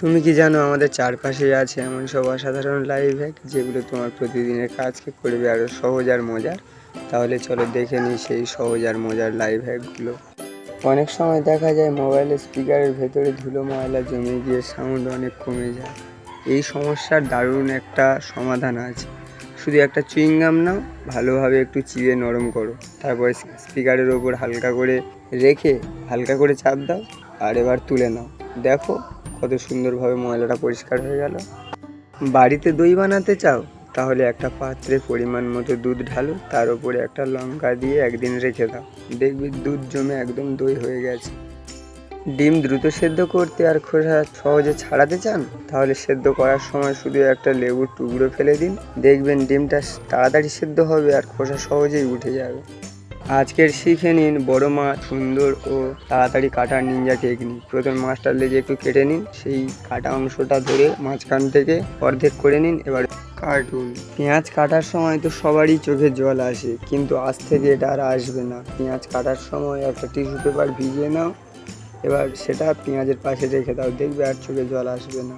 তুমি কি জানো আমাদের চারপাশে আছে এমন সব অসাধারণ লাইফ হ্যাক যেগুলো তোমার প্রতিদিনের কাজকে করবে আরও সহজ আর মজার। তাহলে চলো দেখে নিই সেই সহজ আর মজার লাইফ হ্যাকগুলো। অনেক সময় দেখা যায় মোবাইলের স্পিকারের ভেতরে ধুলো ময়লা জমে গিয়ে সাউন্ড অনেক কমে যায়। এই সমস্যার দারুণ একটা সমাধান আছে। শুধু একটা চুইংগাম নাও, ভালোভাবে একটু চিড়ে নরম করো, তারপরে স্পিকারের ওপর হালকা করে রেখে হালকা করে চাপ দাও, আর এবার তুলে নাও। দেখো কত সুন্দরভাবে ময়লাটা পরিষ্কার হয়ে গেল। বাড়িতে দই বানাতে চাও? তাহলে একটা পাত্রে পরিমাণ মতো দুধ ঢালো, তার উপরে একটা লঙ্কা দিয়ে একদিন রেখে দাও, দেখবি দুধ জমে একদম দই হয়ে গেছে। ডিম দ্রুত সেদ্ধ করতে আর খোসা সহজে ছাড়াতে চান? তাহলে সেদ্ধ করার সময় শুধু একটা লেবুর টুকরো ফেলে দিন, দেখবেন ডিমটা তাড়াতাড়ি সেদ্ধ হবে আর খোসা সহজেই উঠে যাবে। আজকের শিখে নিন বড় মাছ সুন্দর ও তাড়াতাড়ি কাটার নিনজা টেকনিক। প্রথমে মাছটার লেজে একটু কেটে নিন, সেই কাটা অংশটা ধরে মাঝখান থেকে অর্ধেক করে নিন। এবার কাটুন। পেঁয়াজ কাটার সময় তো সবারই চোখে জল আসে, কিন্তু আজ থেকে এটা আর আসবে না। পেঁয়াজ কাটার সময় একটা টিস্যু পেপার ভিজিয়ে নাও, এবার সেটা পেঁয়াজের পাশে রেখে দাও, দেখবে আর চোখে জল আসবে না।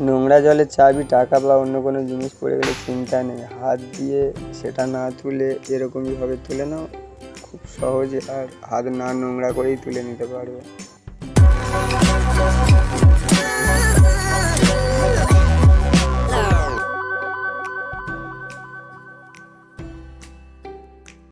নোংরা জলে চাবি, টাকা বা অন্য কোনো জিনিস পড়ে গেলে চিন্তা নেই, হাত দিয়ে সেটা না তুলে এরকমইভাবে তুলে নাও, খুব সহজে আর হাত না নোংরা করেই তুলে নিতে পারবে।